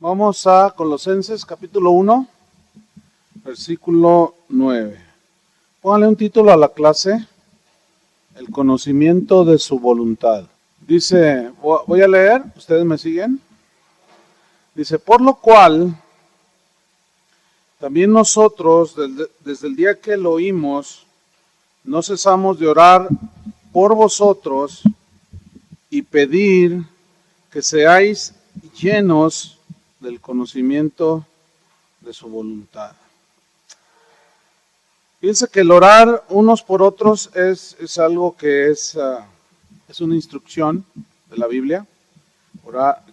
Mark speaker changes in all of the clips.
Speaker 1: Vamos a Colosenses capítulo 1, versículo 9. Pónganle un título a la clase: el conocimiento de su voluntad. Dice, voy a leer, ¿ustedes me siguen? Dice, por lo cual, también nosotros, desde el día que lo oímos, no cesamos de orar por vosotros y pedir que seáis llenos del conocimiento de su voluntad. Fíjense que el orar unos por otros es algo que es una instrucción de la Biblia,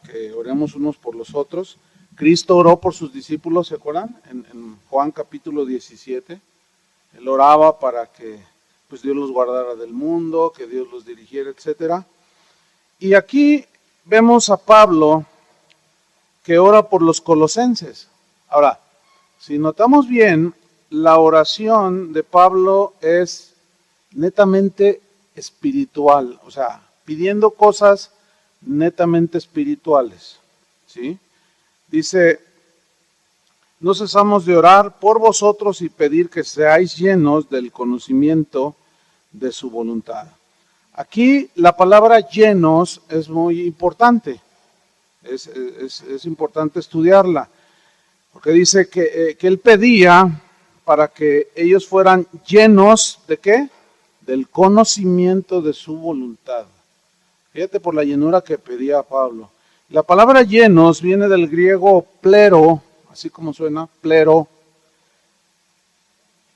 Speaker 1: que oremos unos por los otros. Cristo oró por sus discípulos, ¿se acuerdan? En Juan capítulo 17, Él oraba para que pues, Dios los guardara del mundo, que Dios los dirigiera, etc. Y aquí vemos a Pablo que ora por los colosenses. Ahora, si notamos bien, la oración de Pablo es netamente espiritual, o sea, pidiendo cosas netamente espirituales, ¿sí? Dice, no cesamos de orar por vosotros y pedir que seáis llenos del conocimiento de su voluntad. Aquí la palabra llenos es muy importante, es importante estudiarla, porque dice que él pedía para que ellos fueran llenos ¿de qué? Del conocimiento de su voluntad. Fíjate por la llenura que pedía Pablo. La palabra llenos viene del griego plero, así como suena, plero,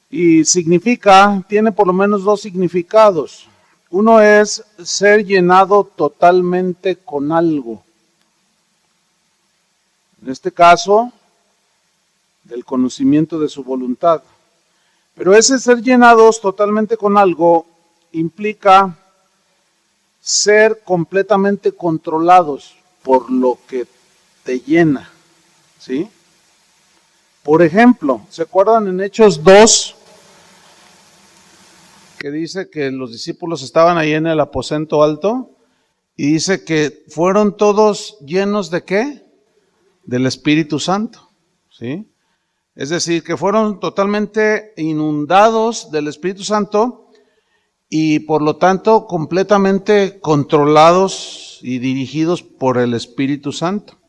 Speaker 1: y tiene por lo menos dos significados. Uno es ser llenado totalmente con algo. En este caso, del conocimiento de su voluntad. Pero ese ser llenados totalmente con algo implica ser completamente controlados por lo que te llena, ¿sí? Por ejemplo, ¿se acuerdan en Hechos 2? Que dice que los discípulos estaban ahí en el aposento alto y dice que fueron todos llenos ¿de qué? Del Espíritu Santo, ¿sí? Es decir, que fueron totalmente inundados del Espíritu Santo y por lo tanto completamente controlados y dirigidos por el Espíritu Santo.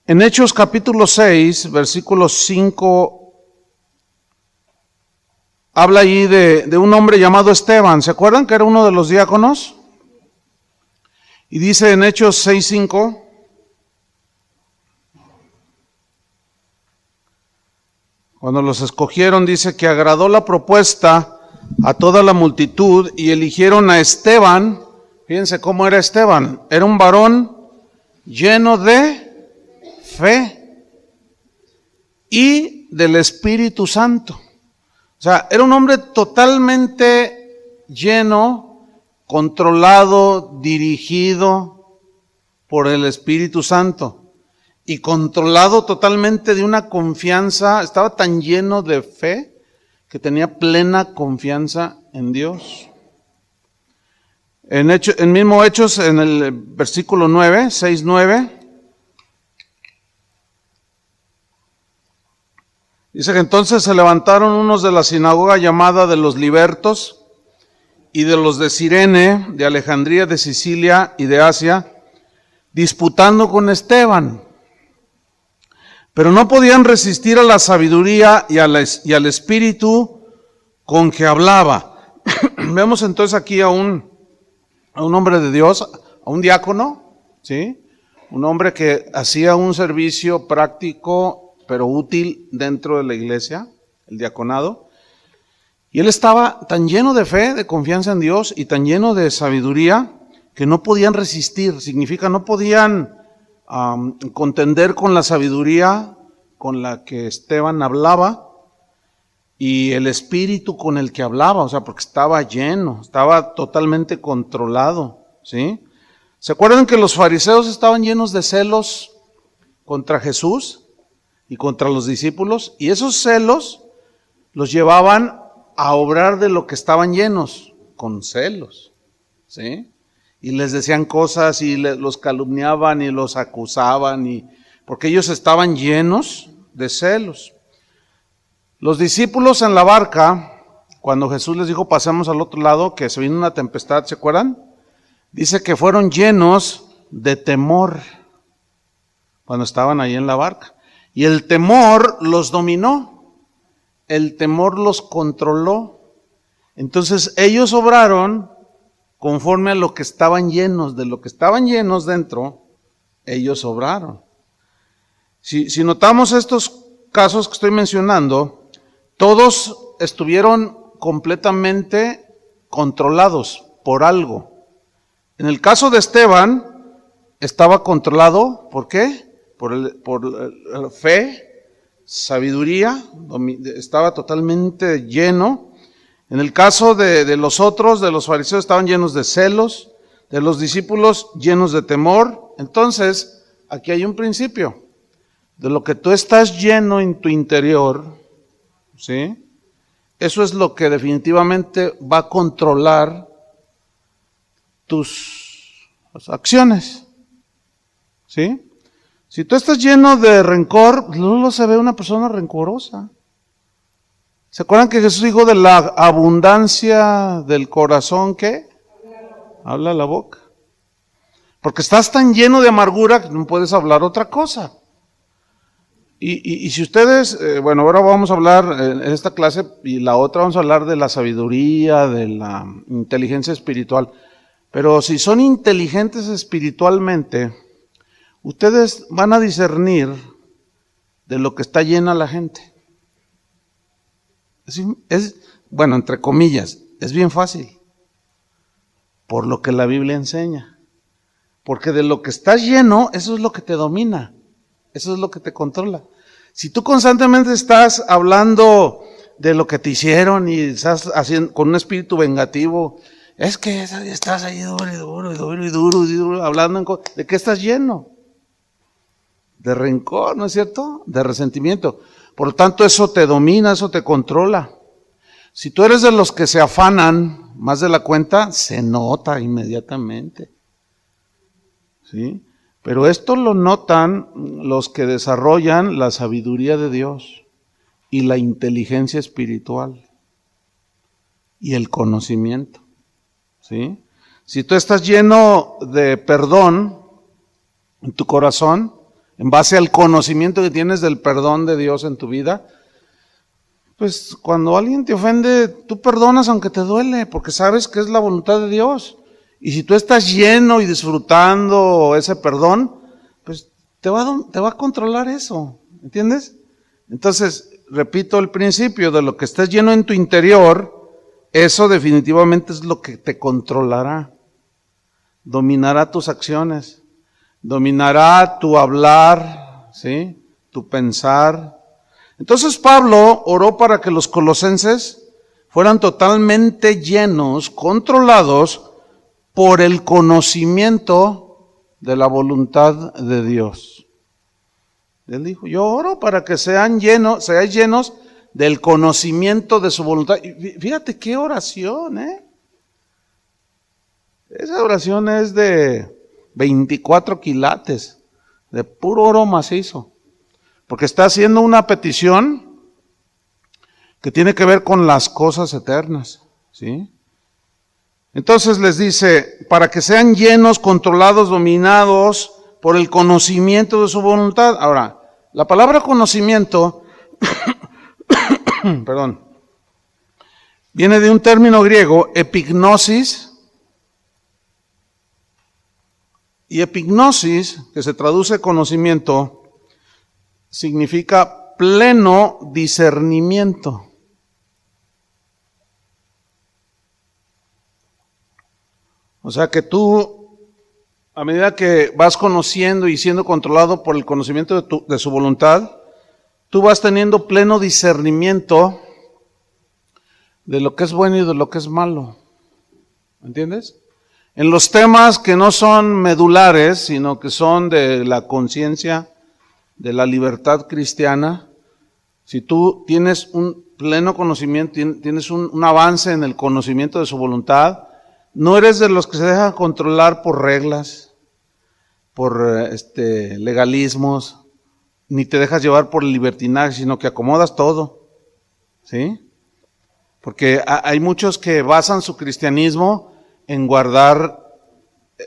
Speaker 1: En Hechos capítulo 6, versículo 5, habla allí de un hombre llamado Esteban. ¿Se acuerdan que era uno de los diáconos? Y dice en Hechos 6:5, cuando los escogieron, dice que agradó la propuesta a toda la multitud y eligieron a Esteban. Fíjense cómo era Esteban. Era un varón lleno de fe y del Espíritu Santo. O sea, era un hombre totalmente lleno, controlado, dirigido por el Espíritu Santo. Y controlado totalmente de una confianza, estaba tan lleno de fe que tenía plena confianza en Dios. En mismo Hechos, en el versículo 9, 6:9, dice que entonces se levantaron unos de la sinagoga llamada de los libertos y de los de Cirene, de Alejandría, de Sicilia y de Asia, disputando con Esteban. Pero no podían resistir a la sabiduría y al espíritu con que hablaba. Vemos entonces aquí a un hombre de Dios, a un diácono, ¿sí? Un hombre que hacía un servicio práctico pero útil dentro de la iglesia, el diaconado. Y él estaba tan lleno de fe, de confianza en Dios y tan lleno de sabiduría que no podían resistir. Significa no podían contender con la sabiduría con la que Esteban hablaba y el espíritu con el que hablaba, o sea, porque estaba lleno, estaba totalmente controlado, ¿sí? ¿Se acuerdan que los fariseos estaban llenos de celos contra Jesús y contra los discípulos? Y esos celos los llevaban a obrar de lo que estaban llenos, con celos, ¿sí? Y les decían cosas y los calumniaban y los acusaban y porque ellos estaban llenos de celos. Los discípulos en la barca, cuando Jesús les dijo pasemos al otro lado, que se vino una tempestad, ¿se acuerdan? Dice que fueron llenos de temor cuando estaban ahí en la barca. Y el temor los dominó, el temor los controló. Entonces ellos obraron conforme a lo que estaban llenos, de lo que estaban llenos dentro, ellos obraron. Si notamos estos casos que estoy mencionando, todos estuvieron completamente controlados por algo. En el caso de Esteban, estaba controlado, ¿por qué? Por fe, sabiduría, estaba totalmente lleno. En el caso de los otros, de los fariseos, estaban llenos de celos, de los discípulos llenos de temor. Entonces, aquí hay un principio. De lo que tú estás lleno en tu interior, ¿sí? Eso es lo que definitivamente va a controlar tus acciones, ¿sí? Si tú estás lleno de rencor, luego se ve una persona rencorosa. ¿Se acuerdan que Jesús dijo de la abundancia del corazón que habla la boca? Porque estás tan lleno de amargura que no puedes hablar otra cosa. Y si ustedes, bueno, ahora vamos a hablar en esta clase y la otra vamos a hablar de la sabiduría, de la inteligencia espiritual. Pero si son inteligentes espiritualmente, ustedes van a discernir de lo que está llena la gente. Bueno, entre comillas, es bien fácil. Por lo que la Biblia enseña. Porque de lo que estás lleno, eso es lo que te domina. Eso es lo que te controla. Si tú constantemente estás hablando de lo que te hicieron y estás haciendo con un espíritu vengativo, es que estás ahí duro, hablando ¿de qué estás lleno? De rencor, ¿no es cierto? De resentimiento. Por lo tanto, eso te domina, eso te controla. Si tú eres de los que se afanan más de la cuenta, se nota inmediatamente. ¿Sí? Pero esto lo notan los que desarrollan la sabiduría de Dios y la inteligencia espiritual y el conocimiento. ¿Sí? Si tú estás lleno de perdón en tu corazón, en base al conocimiento que tienes del perdón de Dios en tu vida, pues cuando alguien te ofende, tú perdonas aunque te duele, porque sabes que es la voluntad de Dios. Y si tú estás lleno y disfrutando ese perdón, pues te va a controlar eso, ¿entiendes? Entonces, repito el principio, de lo que estés lleno en tu interior, eso definitivamente es lo que te controlará, dominará tus acciones, dominará tu hablar, ¿sí? Tu pensar. Entonces Pablo oró para que los colosenses fueran totalmente llenos, controlados por el conocimiento de la voluntad de Dios. Él dijo, yo oro para que seáis llenos del conocimiento de su voluntad. Y fíjate qué oración, Esa oración es de 24 quilates, de puro oro macizo. Porque está haciendo una petición que tiene que ver con las cosas eternas, ¿sí? Entonces les dice, para que sean llenos, controlados, dominados por el conocimiento de su voluntad. Ahora, la palabra conocimiento, perdón, viene de un término griego, epignosis, y epignosis, que se traduce conocimiento, significa pleno discernimiento. O sea que tú, a medida que vas conociendo y siendo controlado por el conocimiento de su voluntad, tú vas teniendo pleno discernimiento de lo que es bueno y de lo que es malo. ¿Entiendes? En los temas que no son medulares, sino que son de la conciencia, de la libertad cristiana, si tú tienes un pleno conocimiento, tienes un avance en el conocimiento de su voluntad, no eres de los que se dejan controlar por reglas, por legalismos, ni te dejas llevar por el libertinaje, sino que acomodas todo, ¿sí? Porque hay muchos que basan su cristianismo en guardar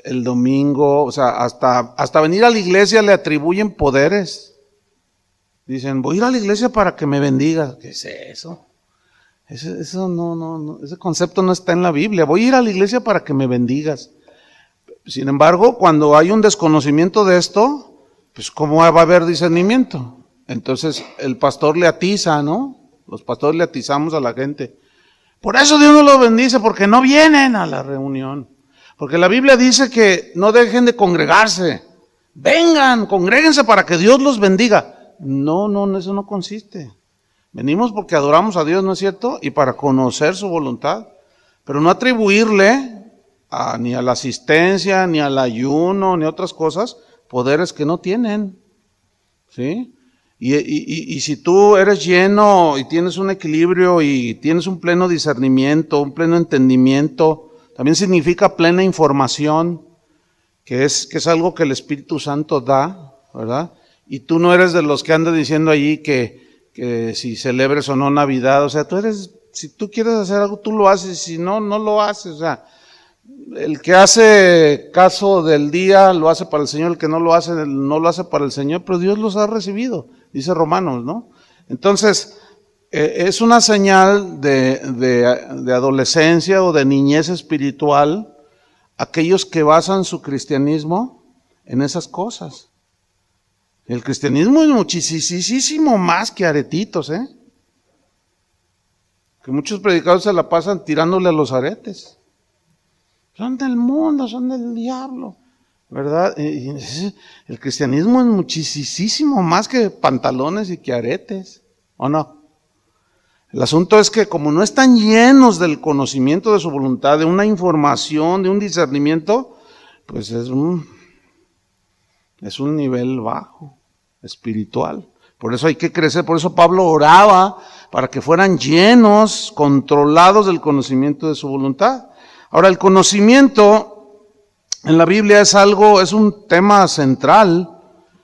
Speaker 1: el domingo, o sea, hasta venir a la iglesia le atribuyen poderes. Dicen, voy a ir a la iglesia para que me bendiga. ¿Qué es eso? Eso no, ese concepto no está en la Biblia. Voy a ir a la iglesia para que me bendigas. Sin embargo, cuando hay un desconocimiento de esto, pues ¿cómo va a haber discernimiento? Entonces el pastor le atiza, ¿no? Los pastores le atizamos a la gente. Por eso Dios no los bendice, porque no vienen a la reunión. Porque la Biblia dice que no dejen de congregarse. Vengan, congréguense para que Dios los bendiga. No, eso no consiste. Venimos porque adoramos a Dios, ¿no es cierto? Y para conocer su voluntad. Pero no atribuirle ni a la asistencia, ni al ayuno, ni a otras cosas, poderes que no tienen. ¿Sí? Y si tú eres lleno y tienes un equilibrio y tienes un pleno discernimiento, un pleno entendimiento, también significa plena información, que es algo que el Espíritu Santo da, ¿verdad? Y tú no eres de los que andan diciendo allí que si celebres o no Navidad, o sea, si tú quieres hacer algo, tú lo haces, si no, no lo haces, o sea, el que hace caso del día lo hace para el Señor, el que no lo hace, no lo hace para el Señor, pero Dios los ha recibido, dice Romanos, ¿no? Entonces, es una señal de adolescencia o de niñez espiritual, aquellos que basan su cristianismo en esas cosas. El cristianismo es muchísimo más que aretitos, que muchos predicadores se la pasan tirándole a los aretes. Son del mundo, son del diablo, ¿verdad? El cristianismo es muchísimo más que pantalones y que aretes, ¿o no? El asunto es que como no están llenos del conocimiento de su voluntad, de una información, de un discernimiento, pues es un nivel bajo, espiritual. Por eso hay que crecer, por eso Pablo oraba para que fueran llenos, controlados del conocimiento de su voluntad. Ahora, el conocimiento en la Biblia es un tema central.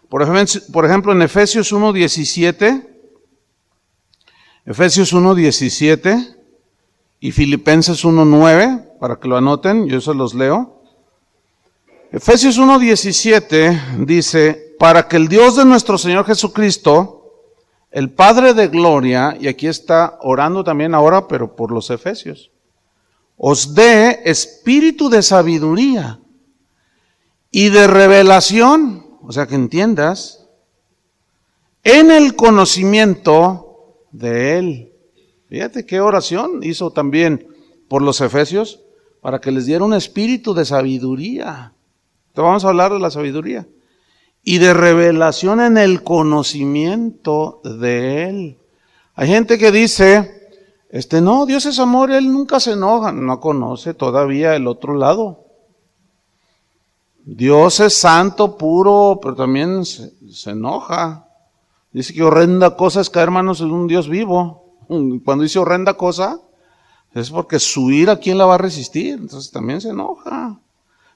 Speaker 1: Por ejemplo, en Efesios 1:17 y Filipenses 1:9, para que lo anoten, yo se los leo. Efesios 1:17 dice, para que el Dios de nuestro Señor Jesucristo, el Padre de gloria, y aquí está orando también ahora, pero por los efesios, os dé espíritu de sabiduría y de revelación, o sea que entiendas, en el conocimiento de Él. Fíjate qué oración hizo también por los efesios, para que les diera un espíritu de sabiduría. Entonces vamos a hablar de la sabiduría. Y de revelación en el conocimiento de Él. Hay gente que dice, no, Dios es amor, Él nunca se enoja. No conoce todavía el otro lado. Dios es santo, puro, pero también se enoja. Dice que horrenda cosa es caer manos en un Dios vivo. Cuando dice horrenda cosa, es porque su ira, ¿quién la va a resistir? Entonces también se enoja.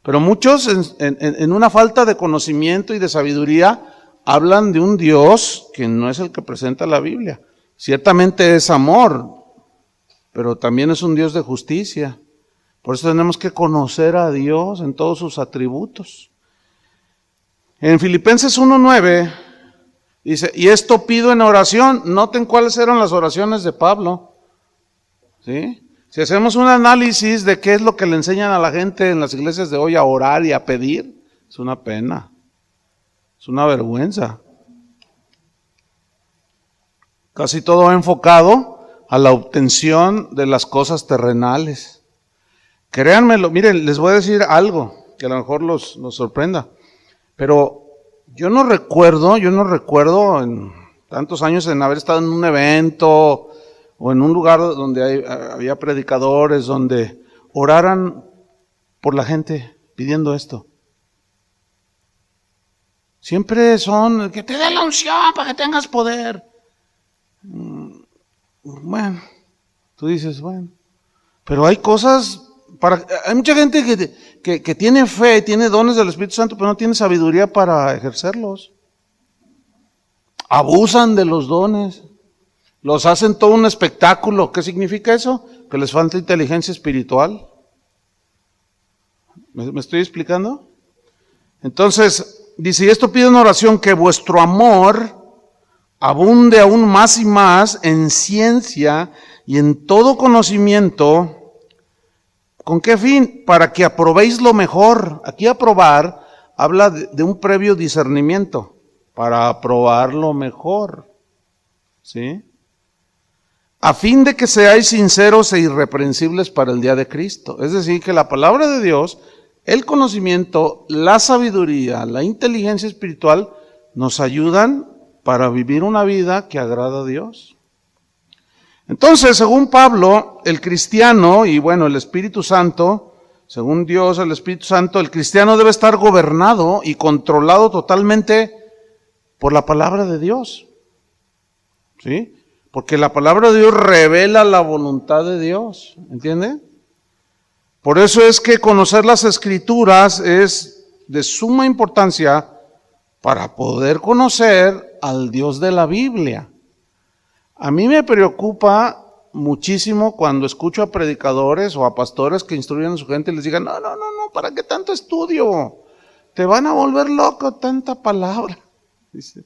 Speaker 1: Pero muchos, en una falta de conocimiento y de sabiduría, hablan de un Dios que no es el que presenta la Biblia. Ciertamente es amor, pero también es un Dios de justicia. Por eso tenemos que conocer a Dios en todos sus atributos. En Filipenses 1:9 dice, y esto pido en oración. Noten cuáles eran las oraciones de Pablo. ¿Sí? Si hacemos un análisis de qué es lo que le enseñan a la gente en las iglesias de hoy a orar y a pedir, es una pena, es una vergüenza. Casi todo va enfocado a la obtención de las cosas terrenales. Créanmelo, miren, les voy a decir algo que a lo mejor los sorprenda, pero yo no recuerdo en tantos años en haber estado en un evento o en un lugar donde había predicadores, donde oraran por la gente pidiendo esto. Siempre son, que te dé la unción para que tengas poder. Bueno, tú dices, bueno, pero hay cosas, hay mucha gente que tiene fe, tiene dones del Espíritu Santo, pero no tiene sabiduría para ejercerlos. abusan de los dones, los hacen todo un espectáculo. ¿Qué significa eso? Que les falta inteligencia espiritual. ¿Me estoy explicando? Entonces, dice, y esto pide en oración, que vuestro amor abunde aún más y más en ciencia y en todo conocimiento. ¿Con qué fin? Para que aprobéis lo mejor. Aquí aprobar habla de un previo discernimiento, para aprobar lo mejor, ¿sí? A fin de que seáis sinceros e irreprensibles para el día de Cristo. Es decir, que la palabra de Dios, el conocimiento, la sabiduría, la inteligencia espiritual nos ayudan para vivir una vida que agrada a Dios. Entonces, según Pablo, el cristiano, y bueno, el Espíritu Santo, según Dios, el Espíritu Santo, el cristiano debe estar gobernado y controlado totalmente por la palabra de Dios, ¿sí? Porque la palabra de Dios revela la voluntad de Dios, ¿entiende? Por eso es que conocer las Escrituras es de suma importancia para poder conocer al Dios de la Biblia. A mí me preocupa muchísimo cuando escucho a predicadores o a pastores que instruyen a su gente y les digan, no, ¿para qué tanto estudio? Te van a volver loco tanta palabra. Dice.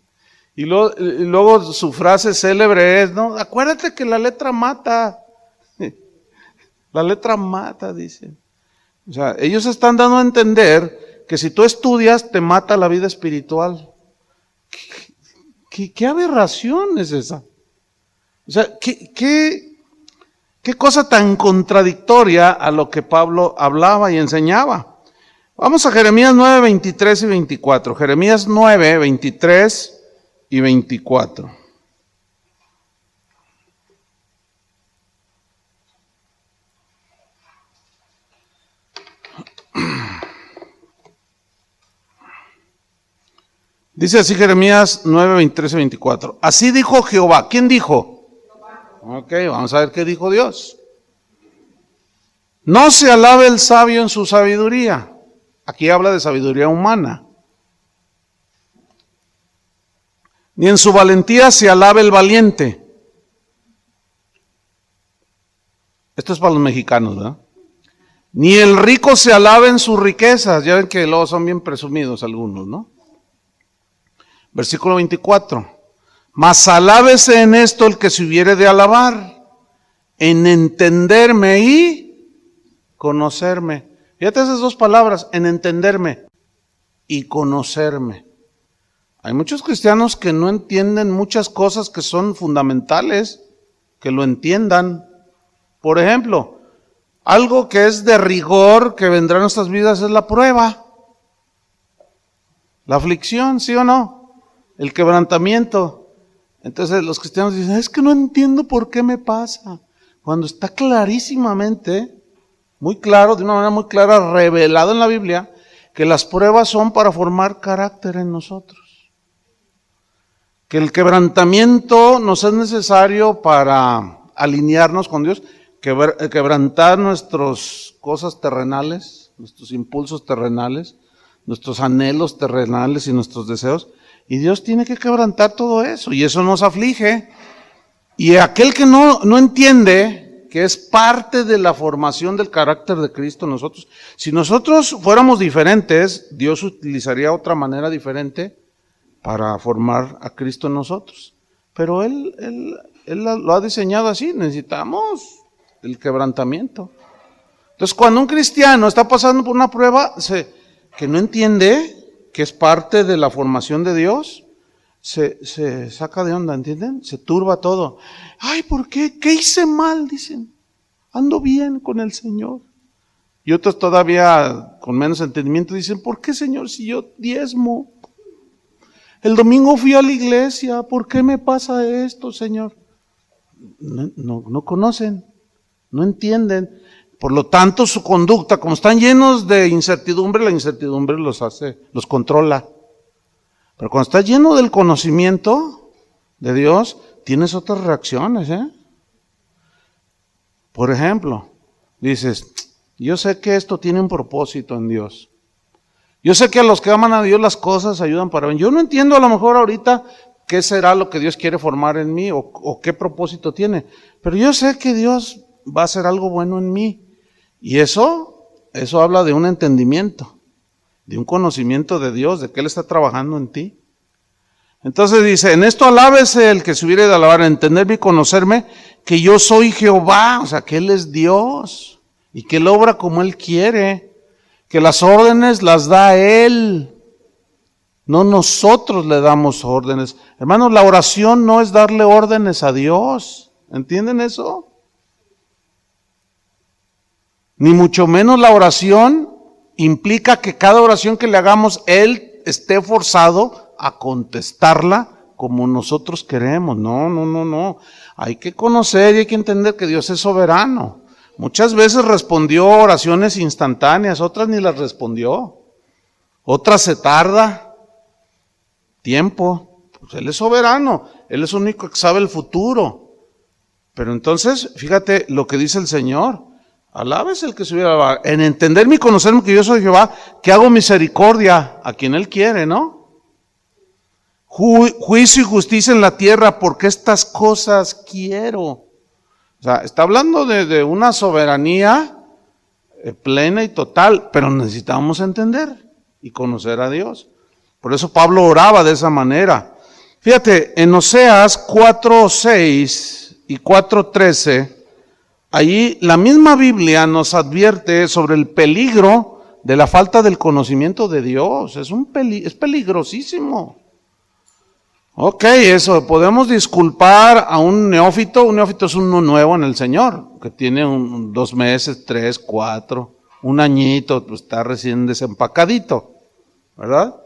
Speaker 1: Y luego su frase célebre es, no, acuérdate que la letra mata. La letra mata, dice. O sea, ellos están dando a entender que si tú estudias te mata la vida espiritual. ¿Qué aberración es esa? O sea, ¿qué cosa tan contradictoria a lo que Pablo hablaba y enseñaba? Vamos a Jeremías 9, 23 y 24. Jeremías 9, 23 y 24. Dice así Jeremías 9, 23 y 24. Así dijo Jehová. ¿Quién dijo? Ok, vamos a ver qué dijo Dios. No se alabe el sabio en su sabiduría. Aquí habla de sabiduría humana. Ni en su valentía se alabe el valiente. Esto es para los mexicanos, ¿verdad? Ni el rico se alabe en sus riquezas. Ya ven que luego son bien presumidos algunos, ¿no? Versículo 24. Mas alábese en esto el que se hubiere de alabar, en entenderme y conocerme. Fíjate esas dos palabras, en entenderme y conocerme. Hay muchos cristianos que no entienden muchas cosas que son fundamentales, que lo entiendan. Por ejemplo, algo que es de rigor que vendrá en nuestras vidas es la prueba, la aflicción, ¿sí o no? El quebrantamiento. Entonces los cristianos dicen, es que no entiendo por qué me pasa. Cuando está clarísimamente, muy claro, de una manera muy clara, revelado en la Biblia, que las pruebas son para formar carácter en nosotros. Que el quebrantamiento nos es necesario para alinearnos con Dios, quebrantar nuestras cosas terrenales, nuestros impulsos terrenales, nuestros anhelos terrenales y nuestros deseos. Y Dios tiene que quebrantar todo eso, y eso nos aflige. Y aquel que no entiende que es parte de la formación del carácter de Cristo en nosotros, si nosotros fuéramos diferentes, Dios utilizaría otra manera diferente para formar a Cristo en nosotros. Pero Él lo ha diseñado así, necesitamos el quebrantamiento. Entonces, cuando un cristiano está pasando por una prueba que no entiende, que es parte de la formación de Dios, se saca de onda, ¿entienden? Se turba todo. Ay, ¿por qué? ¿Qué hice mal? Dicen. Ando bien con el Señor. Y otros todavía con menos entendimiento dicen, ¿por qué, Señor, si yo diezmo? El domingo fui a la iglesia, ¿por qué me pasa esto, Señor? No conocen, no entienden. Por lo tanto, su conducta, como están llenos de incertidumbre, la incertidumbre los controla. Pero cuando estás lleno del conocimiento de Dios, tienes otras reacciones, ¿eh? Por ejemplo, dices, yo sé que esto tiene un propósito en Dios. Yo sé que a los que aman a Dios las cosas ayudan para bien. Yo no entiendo a lo mejor ahorita qué será lo que Dios quiere formar en mí o qué propósito tiene. Pero yo sé que Dios va a hacer algo bueno en mí. Y eso habla de un entendimiento, de un conocimiento de Dios, de que Él está trabajando en ti. Entonces dice, en esto alábese el que se hubiere de alabar, entenderme y conocerme, que yo soy Jehová, o sea, que Él es Dios, y que Él obra como Él quiere, que las órdenes las da Él, no nosotros le damos órdenes. Hermanos, la oración no es darle órdenes a Dios, ¿entienden eso? Ni mucho menos la oración implica que cada oración que le hagamos, Él esté forzado a contestarla como nosotros queremos. No. Hay que conocer y hay que entender que Dios es soberano. Muchas veces respondió oraciones instantáneas, otras ni las respondió. Otras se tarda tiempo. Pues Él es soberano, Él es el único que sabe el futuro. Pero entonces, fíjate lo que dice el Señor. Alábese el que se hubiera alabado. En entenderme y conocerme que yo soy Jehová, que hago misericordia a quien Él quiere, ¿no? Juicio y justicia en la tierra, porque estas cosas quiero. O sea, está hablando de una soberanía plena y total, pero necesitamos entender y conocer a Dios. Por eso Pablo oraba de esa manera. Fíjate, en Oseas 4:6 y 4:13, allí la misma Biblia nos advierte sobre el peligro de la falta del conocimiento de Dios. Es peligrosísimo. Ok, eso, podemos disculpar a un neófito es uno nuevo en el Señor, que tiene 2 meses, 3, 4, un añito, pues está recién desempacadito, ¿verdad?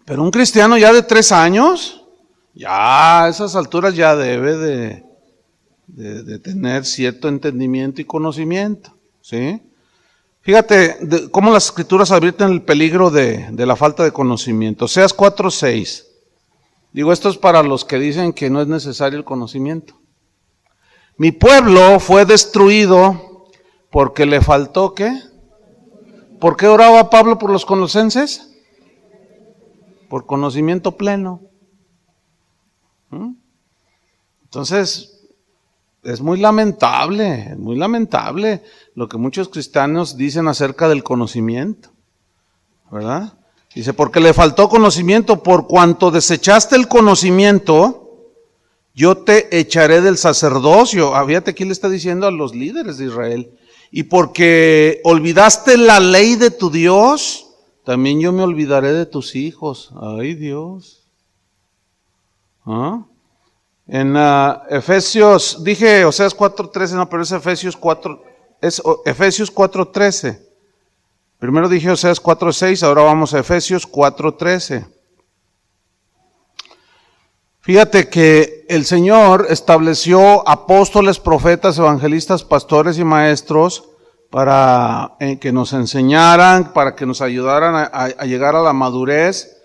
Speaker 1: Pero un cristiano ya de 3 años, ya a esas alturas ya debe de tener cierto entendimiento y conocimiento, ¿sí? Fíjate cómo las escrituras advierten el peligro de la falta de conocimiento. Oseas 4:6. Digo, esto es para los que dicen que no es necesario el conocimiento. Mi pueblo fue destruido porque le faltó, ¿qué? ¿Por qué oraba Pablo por los colosenses? Por conocimiento pleno. Entonces, es muy lamentable lo que muchos cristianos dicen acerca del conocimiento, ¿verdad? Dice, porque le faltó conocimiento, por cuanto desechaste el conocimiento, yo te echaré del sacerdocio. Fíjate, aquí le está diciendo a los líderes de Israel, y porque olvidaste la ley de tu Dios, también yo me olvidaré de tus hijos. Ay, Dios. ¿Ah? En Efesios, dije Oseas 4:13, no, pero es Efesios 4:13. Primero dije Oseas 4:6, ahora vamos a Efesios 4:13. Fíjate que el Señor estableció apóstoles, profetas, evangelistas, pastores y maestros para que nos enseñaran, para que nos ayudaran a llegar a la madurez.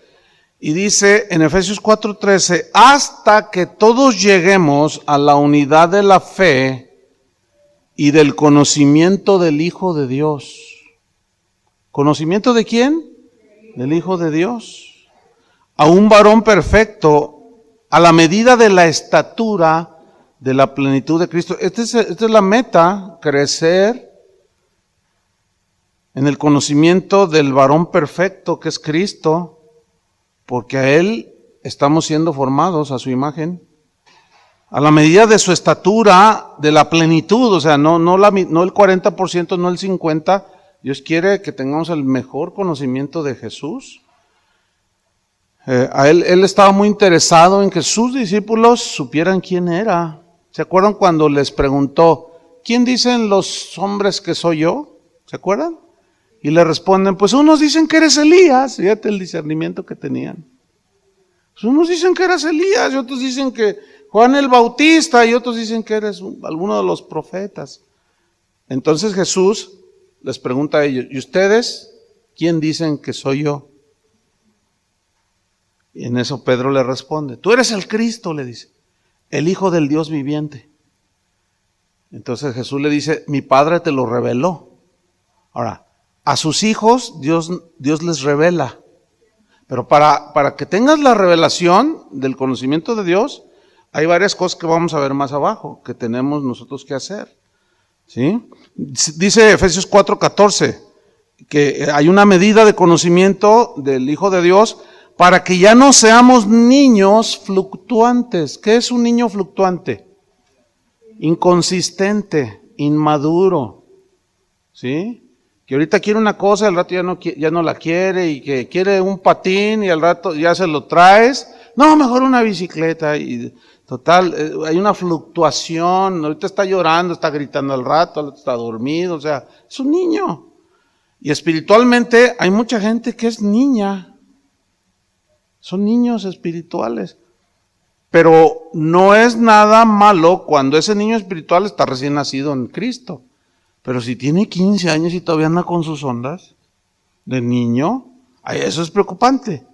Speaker 1: Y dice en Efesios 4:13, hasta que todos lleguemos a la unidad de la fe y del conocimiento del Hijo de Dios. ¿Conocimiento de quién? Del Hijo de Dios. A un varón perfecto, a la medida de la estatura de la plenitud de Cristo. Esta es la meta, crecer en el conocimiento del varón perfecto que es Cristo. Porque a Él estamos siendo formados a su imagen, a la medida de su estatura, de la plenitud, o sea, no el 40%, no el 50%, Dios quiere que tengamos el mejor conocimiento de Jesús. Él estaba muy interesado en que sus discípulos supieran quién era. ¿Se acuerdan cuando les preguntó, ¿quién dicen los hombres que soy yo? ¿Se acuerdan? Y le responden, pues unos dicen que eres Elías. Fíjate el discernimiento que tenían. Pues unos dicen que eres Elías, y otros dicen que Juan el Bautista, y otros dicen que eres alguno de los profetas. Entonces Jesús les pregunta a ellos, ¿y ustedes quién dicen que soy yo? Y en eso Pedro le responde, tú eres el Cristo, le dice, el Hijo del Dios viviente. Entonces Jesús le dice, mi Padre te lo reveló. Ahora, a sus hijos Dios les revela, Pero para que tengas la revelación del conocimiento de Dios, hay varias cosas que vamos a ver más abajo, que tenemos nosotros que hacer. ¿Sí? Dice Efesios 4:14, que hay una medida de conocimiento del Hijo de Dios para que ya no seamos niños fluctuantes. ¿Qué es un niño fluctuante? Inconsistente, inmaduro, ¿sí? Que ahorita quiere una cosa, al rato ya no la quiere, y que quiere un patín y al rato ya se lo traes. No, mejor una bicicleta. Y total, hay una fluctuación. Ahorita está llorando, está gritando al rato está dormido, o sea, es un niño. Y espiritualmente hay mucha gente que es niña. Son niños espirituales. Pero no es nada malo cuando ese niño espiritual está recién nacido en Cristo. Pero si tiene 15 años y todavía anda con sus ondas de niño, eso es preocupante.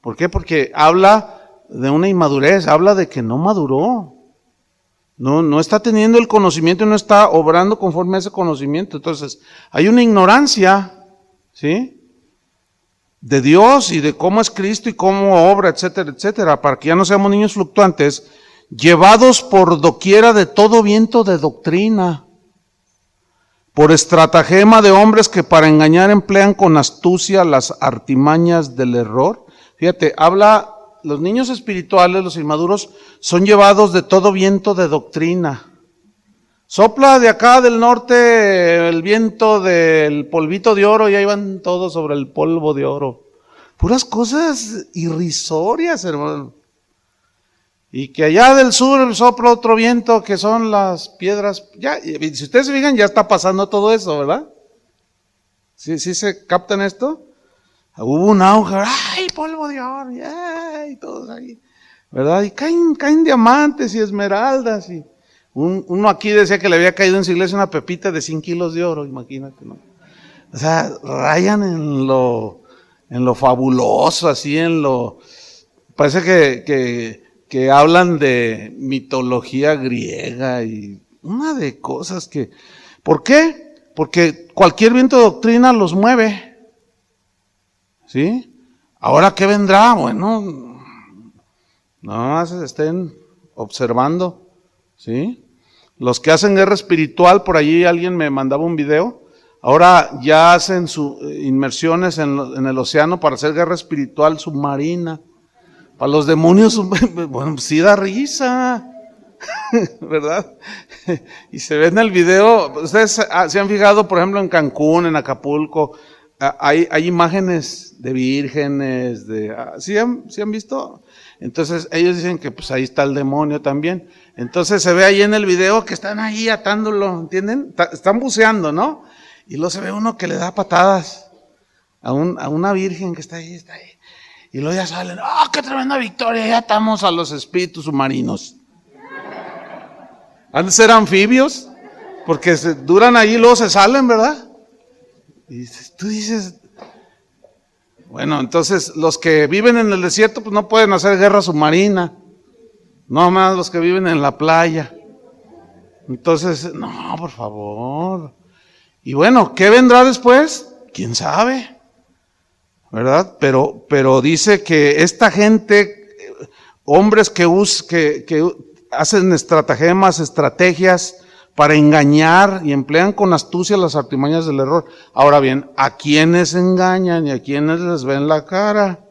Speaker 1: ¿Por qué? Porque habla de una inmadurez, habla de que no maduró. No está teniendo el conocimiento y no está obrando conforme a ese conocimiento. Entonces, hay una ignorancia, ¿sí?, de Dios y de cómo es Cristo y cómo obra, etcétera, etcétera, para que ya no seamos niños fluctuantes, llevados por doquiera de todo viento de doctrina, por estratagema de hombres que para engañar emplean con astucia las artimañas del error. Fíjate, los niños espirituales, los inmaduros, son llevados de todo viento de doctrina. Sopla de acá del norte el viento del polvito de oro y ahí van todos sobre el polvo de oro. Puras cosas irrisorias, hermano. Y que allá del sur sopla otro viento que son las piedras. Ya, si ustedes se fijan, ya está pasando todo eso, ¿verdad? ¿Sí se captan esto? Hubo un auge, ¡ay, polvo de oro! ¡Ay! Todos ahí, ¿verdad? Y caen diamantes y esmeraldas y... Uno aquí decía que le había caído en su iglesia una pepita de 100 kilos de oro, imagínate, ¿no? O sea, rayan en lo fabuloso, así parece que hablan de mitología griega y una de cosas que, ¿por qué? Porque cualquier viento de doctrina los mueve, ¿sí? Ahora, ¿qué vendrá? Bueno, nada más estén observando, ¿sí? Los que hacen guerra espiritual, por allí alguien me mandaba un video, ahora ya hacen inmersiones en el océano para hacer guerra espiritual submarina. Para los demonios, bueno, sí da risa, ¿verdad? Y se ve en el video, ustedes se han fijado, por ejemplo, en Cancún, en Acapulco, hay imágenes de vírgenes, ¿sí han visto? Entonces ellos dicen que pues ahí está el demonio también. Entonces se ve ahí en el video que están ahí atándolo, ¿entienden? Están buceando, ¿no? Y luego se ve uno que le da patadas a una virgen que está ahí. Y luego ya salen, ¡oh, qué tremenda victoria! Ya estamos a los espíritus submarinos. Han de ser anfibios, porque duran ahí y luego se salen, ¿verdad? Y tú dices, bueno, entonces los que viven en el desierto pues no pueden hacer guerra submarina, no más los que viven en la playa. Entonces, no, por favor. Y bueno, ¿qué vendrá después? ¿Quién sabe? ¿Verdad? Pero dice que esta gente, hombres que hacen estratagemas, estrategias para engañar y emplean con astucia las artimañas del error. Ahora bien, ¿a quiénes engañan y a quiénes les ven la cara?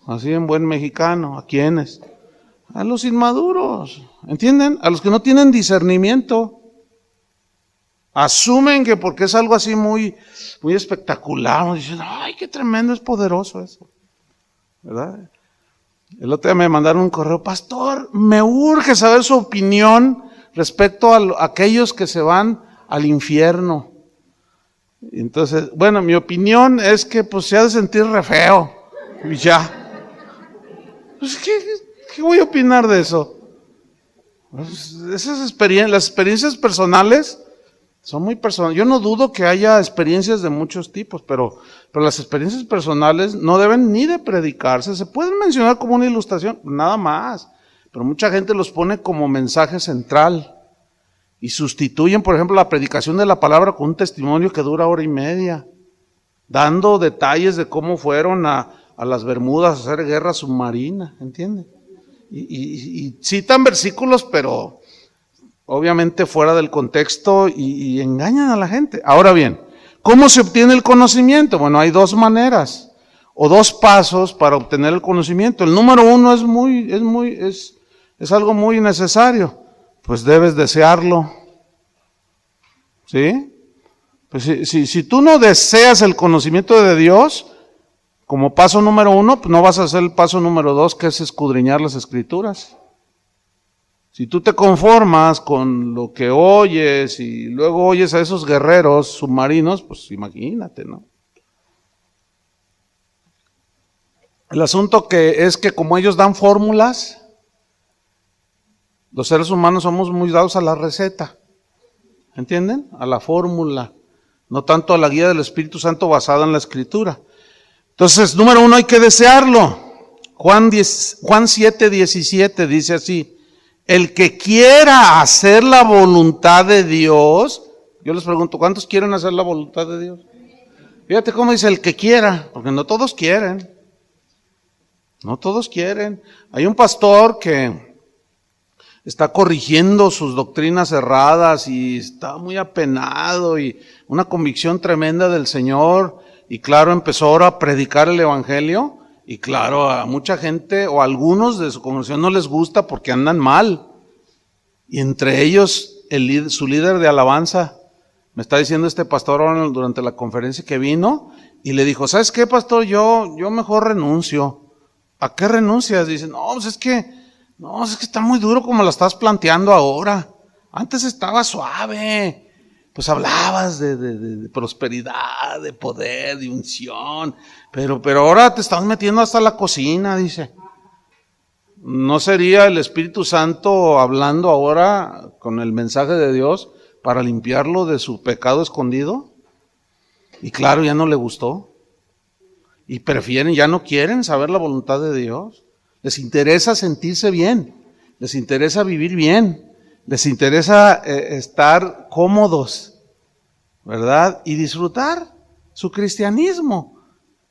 Speaker 1: Así en buen mexicano, ¿a quiénes? A los inmaduros, ¿entienden? A los que no tienen discernimiento. Asumen que porque es algo así muy, muy espectacular, dicen, ¡ay, qué tremendo, es poderoso eso! ¿Verdad? El otro día me mandaron un correo, pastor, me urge saber su opinión respecto a aquellos que se van al infierno. Entonces, bueno, mi opinión es que pues se ha de sentir re feo, y ya. Pues, ¿qué voy a opinar de eso? Pues, las experiencias personales son muy personales. Yo no dudo que haya experiencias de muchos tipos, pero las experiencias personales no deben ni de predicarse. Se pueden mencionar como una ilustración, nada más. Pero mucha gente los pone como mensaje central y sustituyen, por ejemplo, la predicación de la palabra con un testimonio que dura 1 hora y media, dando detalles de cómo fueron a a las Bermudas a hacer guerra submarina, ¿entiende? Y citan versículos, pero obviamente fuera del contexto y engañan a la gente. Ahora bien, ¿cómo se obtiene el conocimiento? Bueno, hay dos maneras o dos pasos para obtener el conocimiento. El número uno es algo muy necesario. Pues debes desearlo. ¿Sí? Pues si tú no deseas el conocimiento de Dios, como paso número uno, pues no vas a hacer el paso número dos, que es escudriñar las Escrituras. Si tú te conformas con lo que oyes y luego oyes a esos guerreros submarinos, pues imagínate, ¿no? El asunto es que como ellos dan fórmulas, los seres humanos somos muy dados a la receta, ¿entienden? A la fórmula, no tanto a la guía del Espíritu Santo basada en la Escritura. Entonces, número uno, hay que desearlo. Juan 7:17 dice así: el que quiera hacer la voluntad de Dios. Yo les pregunto, ¿cuántos quieren hacer la voluntad de Dios? Fíjate cómo dice el que quiera, porque no todos quieren. No todos quieren. Hay un pastor que está corrigiendo sus doctrinas erradas y está muy apenado y una convicción tremenda del Señor. Y claro, empezó ahora a predicar el evangelio. Y claro, a mucha gente o a algunos de su congregación no les gusta porque andan mal. Y entre ellos, su líder de alabanza, me está diciendo este pastor ahora durante la conferencia que vino, y le dijo, ¿sabes qué, pastor? Yo mejor renuncio. ¿A qué renuncias? Dice, pues es que está muy duro como lo estás planteando ahora. Antes estaba suave. Pues hablabas de prosperidad, de poder, de unción, pero ahora te estás metiendo hasta la cocina, dice. ¿No sería el Espíritu Santo hablando ahora con el mensaje de Dios para limpiarlo de su pecado escondido? Y claro, ya no le gustó. Y prefieren, ya no quieren saber la voluntad de Dios. Les interesa sentirse bien, les interesa vivir bien. Les interesa estar cómodos, ¿verdad? Y disfrutar su cristianismo,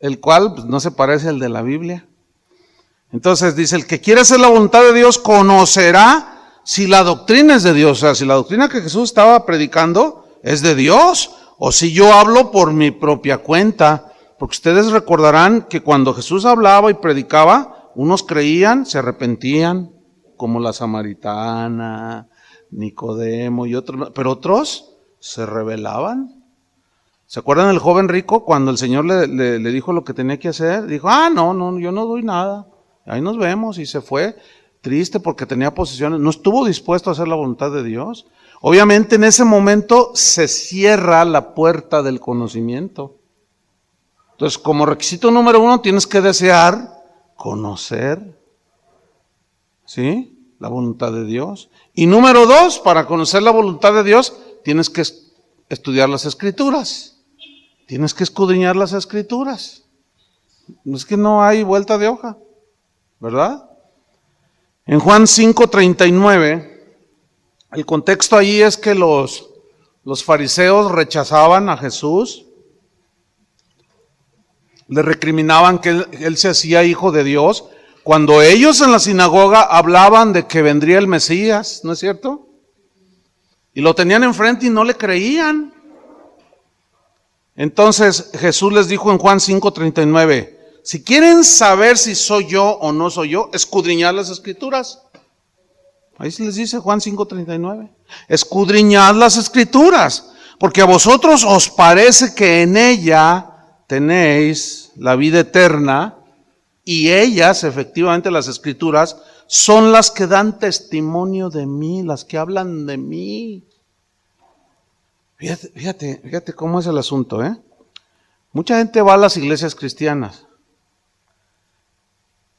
Speaker 1: el cual pues, no se parece al de la Biblia. Entonces dice, el que quiere hacer la voluntad de Dios conocerá si la doctrina es de Dios, o sea, si la doctrina que Jesús estaba predicando es de Dios, o si yo hablo por mi propia cuenta, porque ustedes recordarán que cuando Jesús hablaba y predicaba, unos creían, se arrepentían, como la samaritana, Nicodemo y otros, pero otros se rebelaban. ¿Se acuerdan del joven rico cuando el Señor le dijo lo que tenía que hacer? Dijo, no, yo no doy nada, ahí nos vemos, y se fue triste porque tenía posesiones, no estuvo dispuesto a hacer la voluntad de Dios. Obviamente en ese momento se cierra la puerta del conocimiento. Entonces, como requisito número uno, tienes que desear conocer, ¿sí?, la voluntad de Dios. Y número dos, para conocer la voluntad de Dios, tienes que estudiar las Escrituras. Tienes que escudriñar las Escrituras. Es que no hay vuelta de hoja, ¿verdad? En Juan 5:39, el contexto ahí es que los fariseos rechazaban a Jesús. Le recriminaban que él se hacía hijo de Dios, cuando ellos en la sinagoga hablaban de que vendría el Mesías, ¿no es cierto? Y lo tenían enfrente y no le creían. Entonces Jesús les dijo en Juan 5:39, si quieren saber si soy yo o no soy yo, escudriñad las Escrituras. Ahí se les dice Juan 5:39, escudriñad las Escrituras, porque a vosotros os parece que en ella tenéis la vida eterna, y ellas, efectivamente las Escrituras, son las que dan testimonio de mí, las que hablan de mí. Fíjate cómo es el asunto, ¿eh? Mucha gente va a las iglesias cristianas.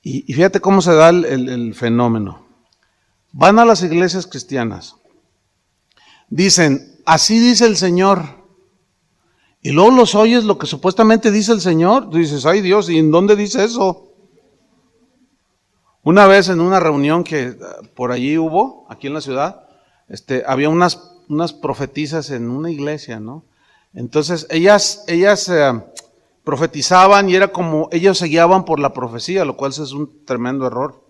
Speaker 1: Y fíjate cómo se da el fenómeno. Van a las iglesias cristianas. Dicen, así dice el Señor. Y luego los oyes lo que supuestamente dice el Señor. Tú dices, ay Dios, ¿y en dónde dice eso? Una vez en una reunión que por allí hubo, aquí en la ciudad, había unas profetisas en una iglesia, ¿no? Entonces ellas profetizaban y era como ellos se guiaban por la profecía, lo cual es un tremendo error.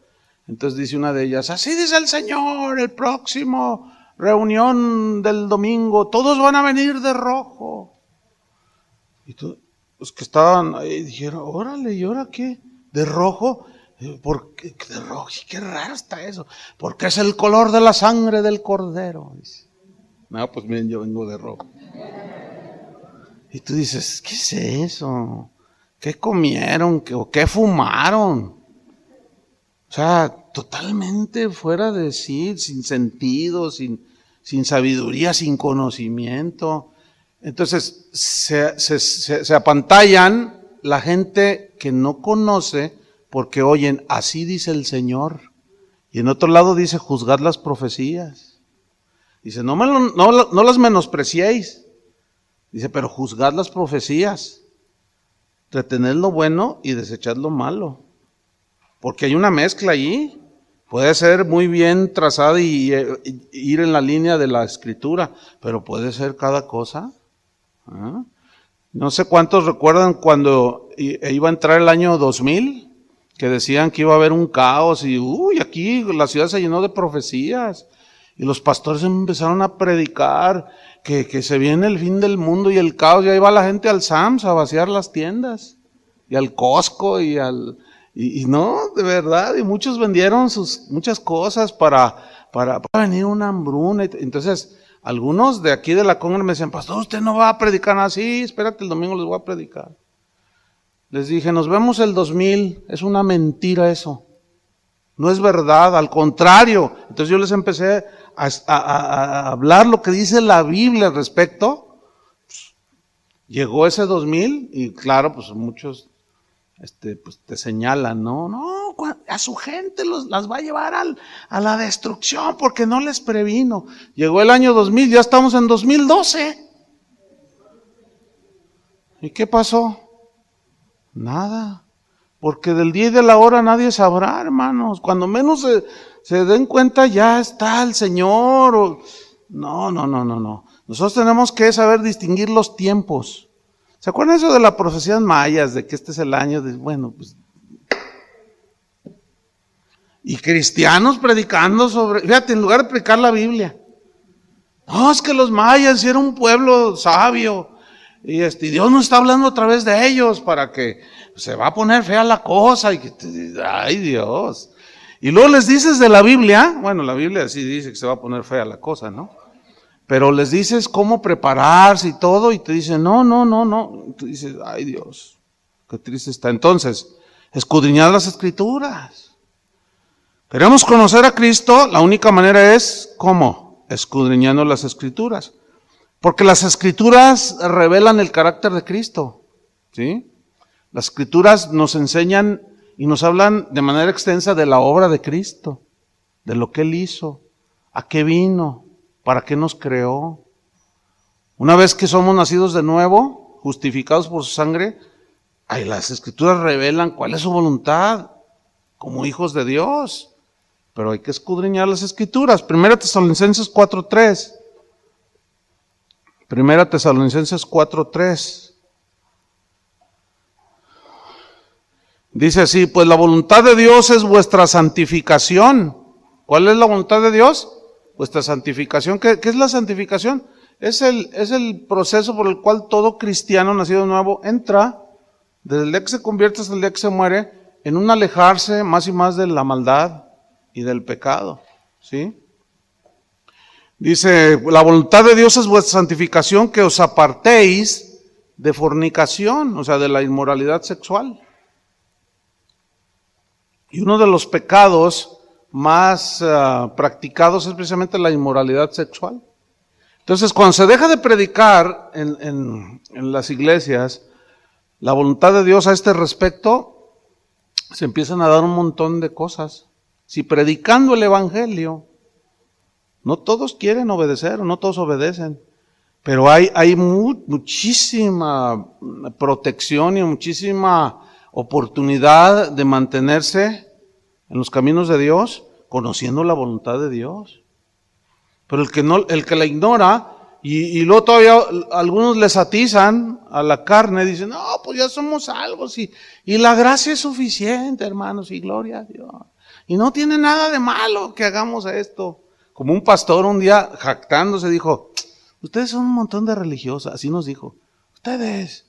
Speaker 1: Entonces dice una de ellas, así dice el Señor, el próximo reunión del domingo, todos van a venir de rojo. Y los que estaban ahí dijeron, órale, ¿y ahora qué? ¿De rojo? ¿Por qué de rojo? Qué raro está eso. Porque es el color de la sangre del cordero. Dice. No, pues miren, yo vengo de rojo. Y tú dices, ¿qué es eso? ¿Qué comieron? ¿O qué fumaron? O sea, totalmente fuera de sí, sin sentido, sin sabiduría, sin conocimiento. Entonces, se apantallan la gente que no conoce porque oyen, así dice el Señor. Y en otro lado dice, juzgad las profecías. Dice, no las menospreciéis. Dice, pero juzgad las profecías. Retened lo bueno y desechad lo malo. Porque hay una mezcla allí. Puede ser muy bien trazada y ir en la línea de la escritura, pero puede ser cada cosa. ¿Ah? No sé cuántos recuerdan cuando iba a entrar el año 2000, que decían que iba a haber un caos y aquí la ciudad se llenó de profecías. Y los pastores empezaron a predicar que se viene el fin del mundo y el caos. Y ahí va la gente al Sam's a vaciar las tiendas. Y al Costco y no, de verdad. Y muchos vendieron muchas cosas para venir una hambruna. Entonces, algunos de aquí de la congregación me decían, pastor, usted no va a predicar nada. Sí, espérate, el domingo les voy a predicar. Les dije, nos vemos el 2000. Es una mentira eso. No es verdad, al contrario. Entonces yo les empecé a hablar lo que dice la Biblia al respecto. Llegó ese 2000 y claro, pues muchos pues te señalan, no, a su gente las va a llevar a la destrucción porque no les previno. Llegó el año 2000, ya estamos en 2012. ¿Y qué pasó? Nada. Porque del día y de la hora nadie sabrá, hermanos. Cuando menos se den cuenta ya está el Señor. No. Nosotros tenemos que saber distinguir los tiempos. ¿Se acuerdan eso de la profecía mayas, de que este es el año de, pues. Y cristianos predicando fíjate, en lugar de predicar la Biblia. No, es que los mayas eran un pueblo sabio. Y Dios nos está hablando a través de ellos para que se va a poner fea la cosa. Ay Dios. Y luego les dices de la Biblia, bueno, la Biblia sí dice que se va a poner fea la cosa, ¿no? Pero les dices cómo prepararse y todo y te dicen, no. Y tú dices, ay Dios, qué triste está. Entonces, escudriñad las Escrituras. Queremos conocer a Cristo, la única manera es, ¿cómo? Escudriñando las Escrituras. Porque las Escrituras revelan el carácter de Cristo, ¿sí? Las Escrituras nos enseñan y nos hablan de manera extensa de la obra de Cristo, de lo que Él hizo, a qué vino, para qué nos creó. Una vez que somos nacidos de nuevo, justificados por su sangre, las Escrituras revelan cuál es su voluntad como hijos de Dios. Pero hay que escudriñar las Escrituras. 1 Tesalonicenses 4:3. 1 Tesalonicenses 4:3. Dice así, pues la voluntad de Dios es vuestra santificación. ¿Cuál es la voluntad de Dios? Vuestra santificación. ¿Qué es la santificación? Es el proceso por el cual todo cristiano nacido de nuevo entra, desde el día que se convierte hasta el día que se muere, en un alejarse más y más de la maldad y del pecado, ¿sí? Dice, la voluntad de Dios es vuestra santificación, que os apartéis de fornicación, o sea, de la inmoralidad sexual. Y uno de los pecados más practicados es precisamente la inmoralidad sexual. Entonces, cuando se deja de predicar en las iglesias la voluntad de Dios a este respecto, se empiezan a dar un montón de cosas. Si predicando el evangelio, no todos quieren obedecer, o no todos obedecen, pero hay muchísima protección y muchísima oportunidad de mantenerse en los caminos de Dios, conociendo la voluntad de Dios. Pero el que la ignora, Y luego todavía algunos les atizan a la carne, dicen, no, pues ya somos salvos y la gracia es suficiente, hermanos, y gloria a Dios. Y no tiene nada de malo que hagamos esto. Como un pastor un día jactándose dijo, ustedes son un montón de religiosos, así nos dijo, ustedes.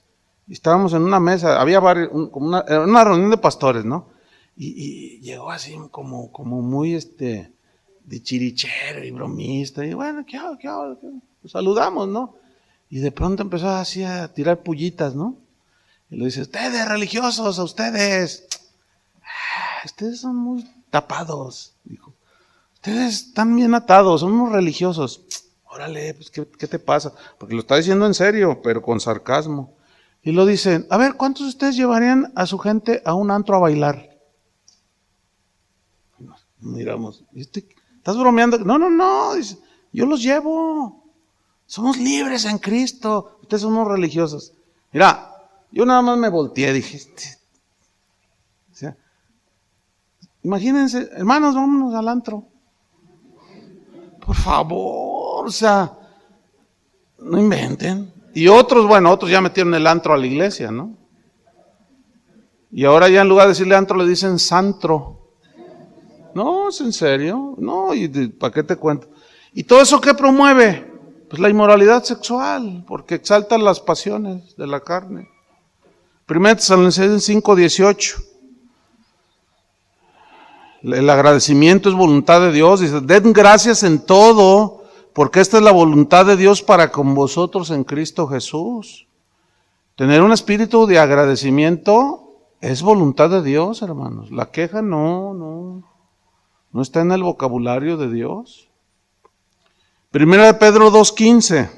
Speaker 1: Y estábamos en una mesa, había como una reunión de pastores, ¿no? Y llegó así como muy de chirichero y bromista, y bueno, ¿qué hago? Saludamos, ¿no? Y de pronto empezó así a tirar pullitas, ¿no? Y le dice, ustedes religiosos, a ustedes son muy tapados, dijo. Ustedes están bien atados, son unos religiosos. Órale, pues ¿qué te pasa? Porque lo está diciendo en serio, pero con sarcasmo. Y lo dicen, a ver, ¿cuántos de ustedes llevarían a su gente a un antro a bailar? Miramos, ¿estás bromeando? No, dice, yo los llevo. Somos libres en Cristo. Ustedes son unos religiosos. Mira, yo nada más me volteé, dije, o sea, imagínense, hermanos, vámonos al antro. Por favor, o sea, no inventen. Y otros ya metieron el antro a la iglesia, ¿no? Y ahora ya en lugar de decirle antro le dicen santro. No, ¿es en serio? No, ¿y para qué te cuento? ¿Y todo eso qué promueve? Pues la inmoralidad sexual, porque exalta las pasiones de la carne. 1 Tesalonicenses 5:18. El agradecimiento es voluntad de Dios. Dice, den gracias en todo, porque esta es la voluntad de Dios para con vosotros en Cristo Jesús. Tener un espíritu de agradecimiento es voluntad de Dios, hermanos. La queja no está en el vocabulario de Dios. 1 Pedro 2:15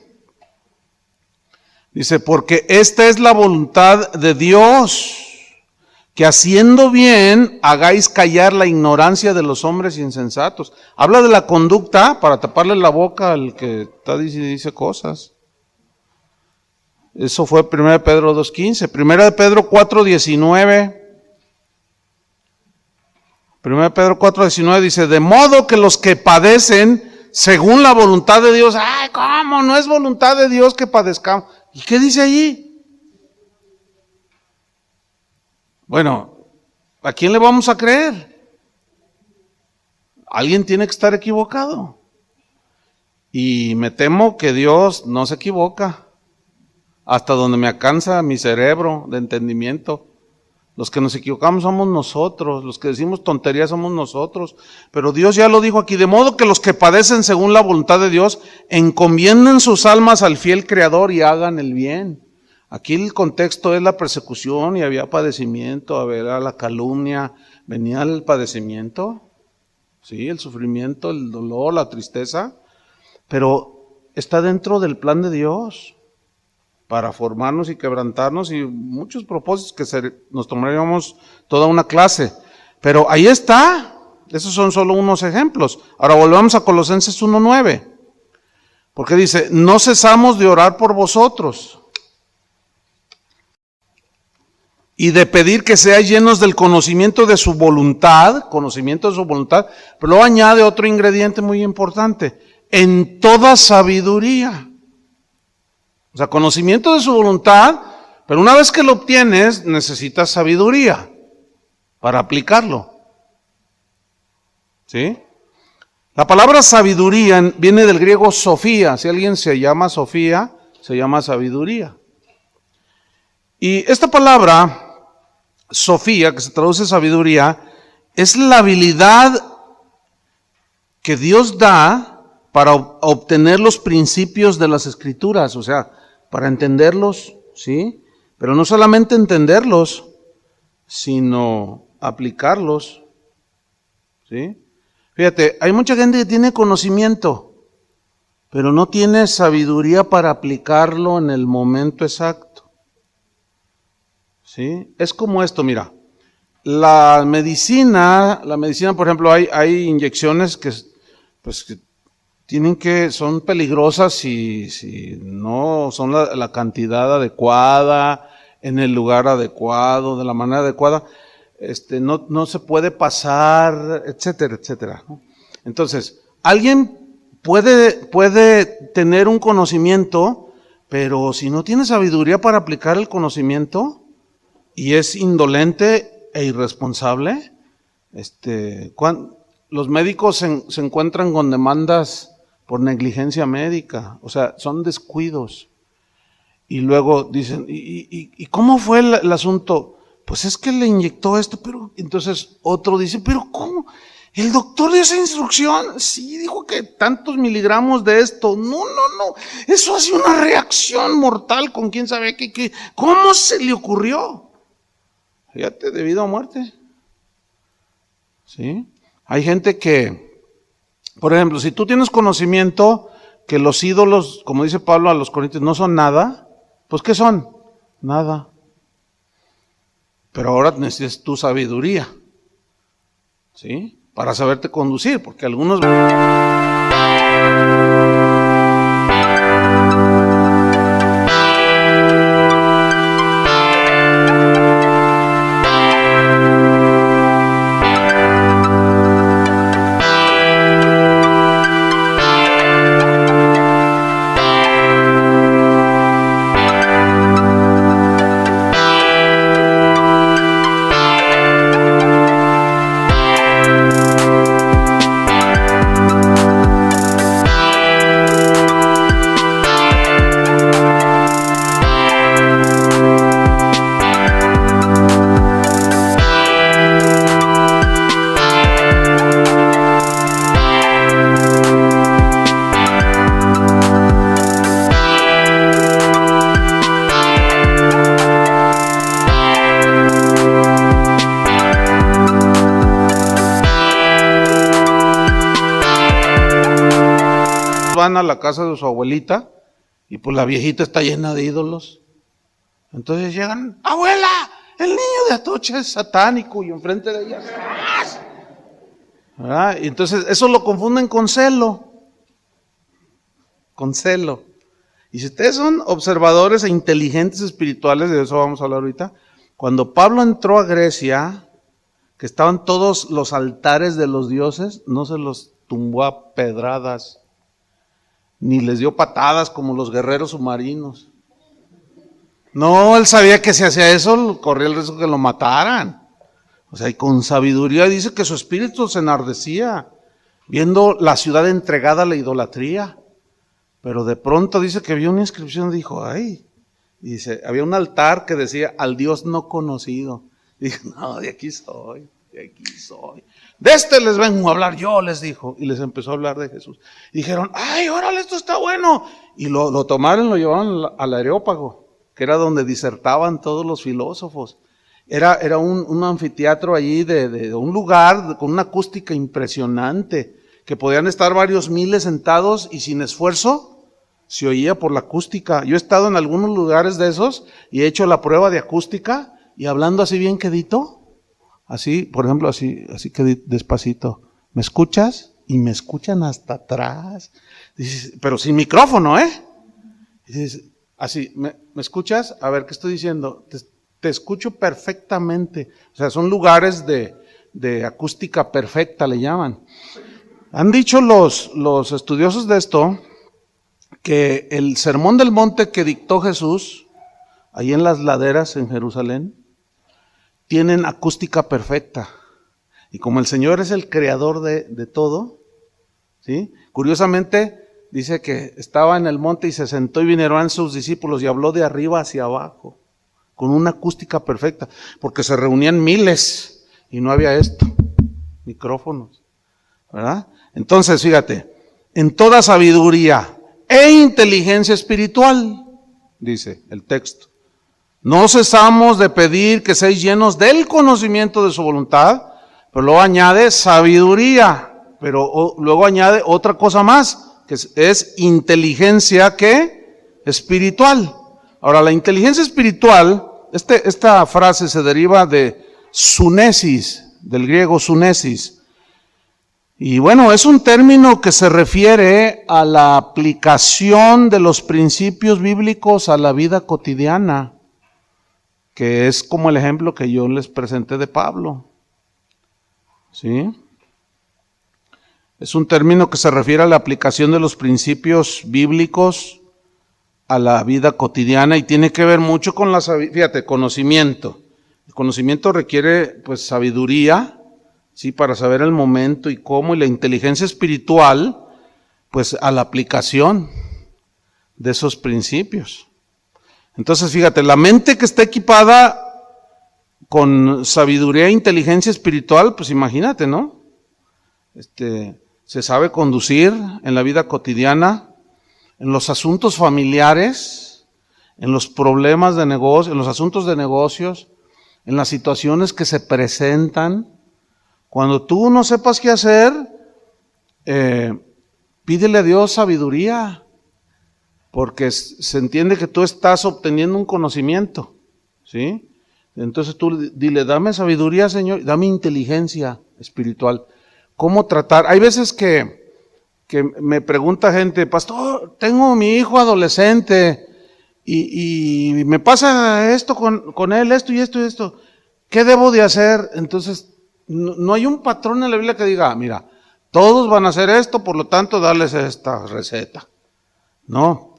Speaker 1: dice, porque esta es la voluntad de Dios, que haciendo bien hagáis callar la ignorancia de los hombres insensatos. Habla de la conducta para taparle la boca al que dice cosas. Eso fue 1 Pedro 2:15. 1 Pedro 4:19. 1 Pedro 4:19 dice, de modo que los que padecen según la voluntad de Dios, ay, ¿cómo? No es voluntad de Dios que padezcamos. ¿Y qué dice allí? Bueno, ¿a quién le vamos a creer? Alguien tiene que estar equivocado. Y me temo que Dios no se equivoca, hasta donde me alcanza mi cerebro de entendimiento. Los que nos equivocamos somos nosotros, los que decimos tonterías somos nosotros, pero Dios ya lo dijo aquí, de modo que los que padecen según la voluntad de Dios, encomienden sus almas al fiel Creador y hagan el bien. Aquí el contexto es la persecución y había padecimiento, había la calumnia, venía el padecimiento, sí, el sufrimiento, el dolor, la tristeza, pero está dentro del plan de Dios para formarnos y quebrantarnos y muchos propósitos que nos tomaríamos toda una clase. Pero ahí está, esos son solo unos ejemplos. Ahora volvamos a Colosenses 1:9, porque dice, no cesamos de orar por vosotros y de pedir que seáis llenos del conocimiento de su voluntad, pero luego añade otro ingrediente muy importante, en toda sabiduría. O sea, conocimiento de su voluntad, pero una vez que lo obtienes, necesitas sabiduría para aplicarlo. ¿Sí? La palabra sabiduría viene del griego sofía. Si alguien se llama Sofía, se llama sabiduría. Y esta palabra, sofía, que se traduce sabiduría, es la habilidad que Dios da para obtener los principios de las Escrituras, o sea, para entenderlos, ¿sí? Pero no solamente entenderlos, sino aplicarlos, ¿sí? Fíjate, hay mucha gente que tiene conocimiento, pero no tiene sabiduría para aplicarlo en el momento exacto, ¿sí? Es como esto, mira, la medicina, por ejemplo, hay inyecciones que son peligrosas si no son la cantidad adecuada, en el lugar adecuado, de la manera adecuada, no se puede pasar, etcétera, etcétera, ¿no? Entonces, alguien puede tener un conocimiento, pero si no tiene sabiduría para aplicar el conocimiento y es indolente e irresponsable, los médicos se encuentran con demandas por negligencia médica, o sea, son descuidos. Y luego dicen, ¿y cómo fue el asunto? Pues es que le inyectó esto, pero entonces otro dice, ¿pero cómo? ¿El doctor dio esa instrucción? Sí, dijo que tantos miligramos de esto. No, eso hace una reacción mortal con quién sabe qué. ¿Cómo se le ocurrió? Fíjate, debido a muerte. ¿Sí? Hay gente que, por ejemplo, si tú tienes conocimiento que los ídolos, como dice Pablo a los Corintios, no son nada, pues ¿qué son? Nada. Pero ahora necesitas tu sabiduría, ¿sí? Para saberte conducir, porque algunos... van a la casa de su abuelita y pues la viejita está llena de ídolos. Entonces llegan, abuela, el niño de Atocha es satánico, y enfrente de ella, ¿verdad? Y entonces eso lo confunden con celo. Con celo. Y si ustedes son observadores e inteligentes espirituales, de eso vamos a hablar ahorita, cuando Pablo entró a Grecia, que estaban todos los altares de los dioses, no se los tumbó a pedradas, ni les dio patadas como los guerreros submarinos. No, él sabía que si hacía eso, corría el riesgo que lo mataran. O sea, y con sabiduría dice que su espíritu se enardecía, viendo la ciudad entregada a la idolatría. Pero de pronto dice que vio una inscripción y dijo, ay, y dice, había un altar que decía, al Dios no conocido. Y dijo, no, de aquí soy. De este les vengo a hablar yo, les dijo. Y les empezó a hablar de Jesús. Y dijeron, ay, órale, esto está bueno. Y lo tomaron, lo llevaron al Areópago, que era donde disertaban todos los filósofos. Era un anfiteatro allí de un lugar con una acústica impresionante, que podían estar varios miles sentados y sin esfuerzo se oía por la acústica. Yo he estado en algunos lugares de esos y he hecho la prueba de acústica y hablando así bien quedito, así, por ejemplo, así que despacito. ¿Me escuchas? Y me escuchan hasta atrás. Dices, pero sin micrófono, ¿eh? Dices, así, ¿me escuchas? A ver, ¿qué estoy diciendo? Te escucho perfectamente. O sea, son lugares de acústica perfecta, le llaman. Han dicho los estudiosos de esto que el sermón del monte que dictó Jesús, ahí en las laderas en Jerusalén, tienen acústica perfecta. Y como el Señor es el creador de todo, ¿sí? Curiosamente dice que estaba en el monte y se sentó y vinieron sus discípulos y habló de arriba hacia abajo, con una acústica perfecta, porque se reunían miles y no había micrófonos, ¿verdad? Entonces, fíjate, en toda sabiduría e inteligencia espiritual, dice el texto, no cesamos de pedir que seáis llenos del conocimiento de su voluntad, pero luego añade sabiduría, pero luego añade otra cosa más, que es inteligencia ¿qué? Espiritual. Ahora, la inteligencia espiritual, esta frase se deriva de sunesis, del griego sunesis. Y bueno, es un término que se refiere a la aplicación de los principios bíblicos a la vida cotidiana, que es como el ejemplo que yo les presenté de Pablo. ¿Sí? Es un término que se refiere a la aplicación de los principios bíblicos a la vida cotidiana y tiene que ver mucho con conocimiento. El conocimiento requiere pues sabiduría, sí, para saber el momento y cómo, y la inteligencia espiritual, pues a la aplicación de esos principios. Entonces, fíjate, la mente que está equipada con sabiduría e inteligencia espiritual, pues imagínate, ¿no? Se sabe conducir en la vida cotidiana, en los asuntos familiares, en los problemas de negocio, en los asuntos de negocios, en las situaciones que se presentan. Cuando tú no sepas qué hacer, pídele a Dios sabiduría, porque se entiende que tú estás obteniendo un conocimiento, ¿sí? Entonces tú dile, dame sabiduría, Señor, dame inteligencia espiritual. ¿Cómo tratar? Hay veces que me pregunta gente, pastor, tengo mi hijo adolescente y me pasa esto con él, esto y esto y esto. ¿Qué debo de hacer? Entonces, no hay un patrón en la Biblia que diga, mira, todos van a hacer esto, por lo tanto, darles esta receta. No,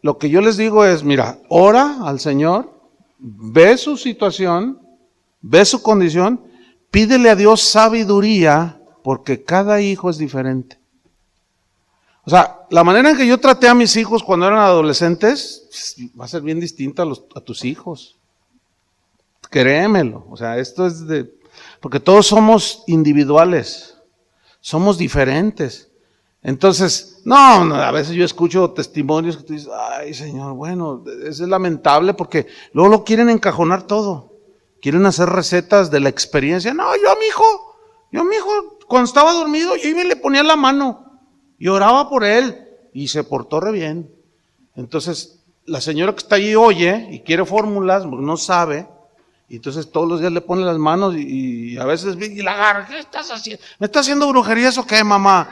Speaker 1: lo que yo les digo es, mira, ora al Señor, ve su situación, ve su condición, pídele a Dios sabiduría, porque cada hijo es diferente. O sea, la manera en que yo traté a mis hijos cuando eran adolescentes va a ser bien distinta a tus hijos. Créemelo. O sea, esto es porque todos somos individuales, somos diferentes. Entonces, no, a veces yo escucho testimonios que tú dices, ay Señor, bueno, es lamentable porque luego lo quieren encajonar todo. Quieren hacer recetas de la experiencia. No, yo a mi hijo, cuando estaba dormido, yo iba y le ponía la mano y oraba por él y se portó re bien. Entonces, la señora que está allí oye y quiere fórmulas, no sabe, y entonces todos los días le pone las manos y a veces y la agarra, ¿qué estás haciendo? ¿Me estás haciendo brujería eso qué, mamá?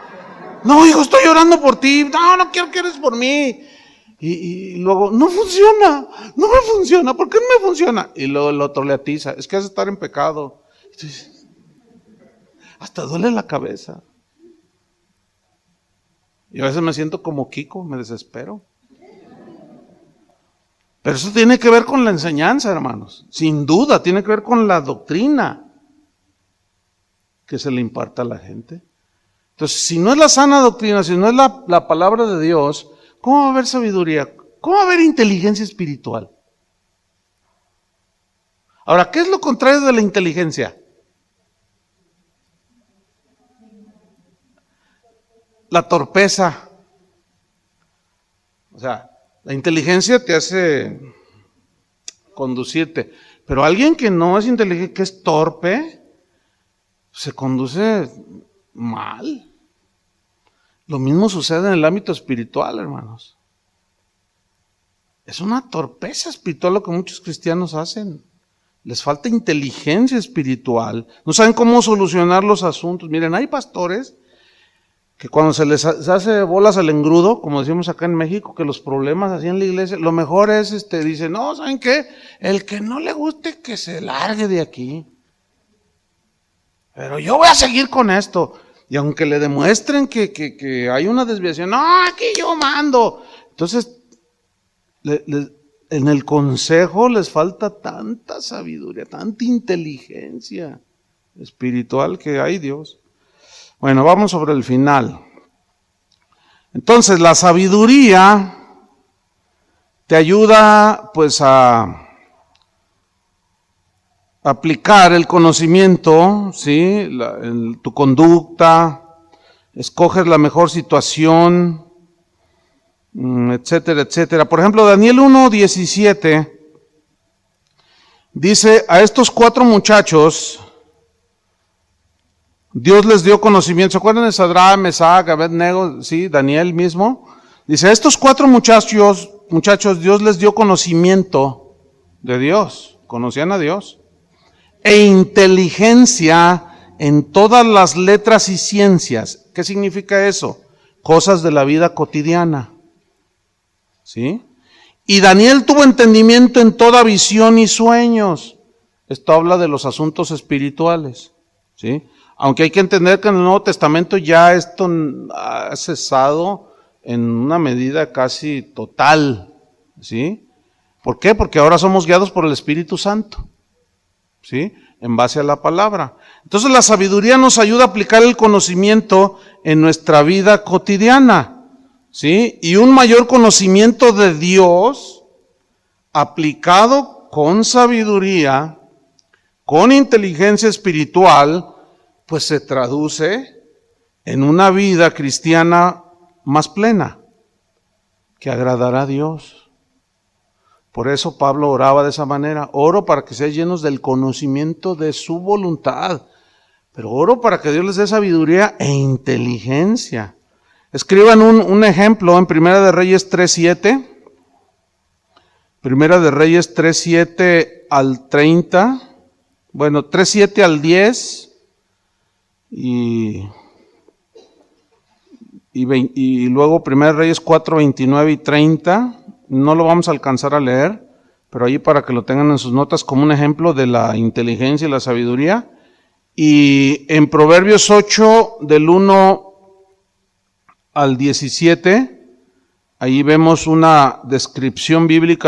Speaker 1: No, hijo, estoy orando por ti. No quiero que eres por mí. Y luego, no me funciona, ¿por qué no me funciona? Y luego el otro le atiza, es que has de estar en pecado. Entonces, hasta duele la cabeza. Y a veces me siento como Kiko, me desespero. Pero eso tiene que ver con la enseñanza, hermanos. Sin duda, tiene que ver con la doctrina que se le imparta a la gente. Entonces, si no es la sana doctrina, si no es la palabra de Dios, ¿cómo va a haber sabiduría? ¿Cómo va a haber inteligencia espiritual? Ahora, ¿qué es lo contrario de la inteligencia? La torpeza. O sea, la inteligencia te hace conducirte, pero alguien que no es inteligente, que es torpe, se conduce mal. Lo mismo sucede en el ámbito espiritual, hermanos. Es una torpeza espiritual lo que muchos cristianos hacen. Les falta inteligencia espiritual. No saben cómo solucionar los asuntos. Miren, hay pastores que cuando se les hace bolas al engrudo, como decimos acá en México, que los problemas así en la iglesia, lo mejor es, dicen, no, ¿saben qué? El que no le guste que se largue de aquí. Pero yo voy a seguir con esto. Y aunque le demuestren que hay una desviación, no, aquí yo mando. Entonces, en el consejo les falta tanta sabiduría, tanta inteligencia espiritual que hay Dios. Bueno, vamos sobre el final. Entonces, la sabiduría te ayuda pues a aplicar el conocimiento, ¿sí? Tu conducta, escoges la mejor situación, etcétera, etcétera. Por ejemplo, Daniel 1:17 dice, a estos 4 muchachos Dios les dio conocimiento. ¿Se acuerdan de Sadrach, Mesach, Abednego? Sí, Daniel mismo. Dice, a estos 4 muchachos Dios les dio conocimiento de Dios. Conocían a Dios. E inteligencia en todas las letras y ciencias. ¿Qué significa eso? Cosas de la vida cotidiana. ¿Sí? Y Daniel tuvo entendimiento en toda visión y sueños. Esto habla de los asuntos espirituales. ¿Sí? Aunque hay que entender que en el Nuevo Testamento ya esto ha cesado en una medida casi total, ¿sí? ¿Por qué? Porque ahora somos guiados por el Espíritu Santo, ¿sí? En base a la palabra. Entonces la sabiduría nos ayuda a aplicar el conocimiento en nuestra vida cotidiana, ¿sí? Y un mayor conocimiento de Dios aplicado con sabiduría, con inteligencia espiritual, pues se traduce en una vida cristiana más plena, que agradará a Dios. Por eso Pablo oraba de esa manera: oro para que sean llenos del conocimiento de su voluntad, pero oro para que Dios les dé sabiduría e inteligencia. Escriban un ejemplo en Primera de Reyes 3:7, Primera de Reyes 3:7 al 30, bueno, 3:7 al 10, y luego Primera de Reyes 4:29 y 30, no lo vamos a alcanzar a leer, pero ahí para que lo tengan en sus notas como un ejemplo de la inteligencia y la sabiduría. Y en Proverbios 8, del 1 al 17, ahí vemos una descripción bíblica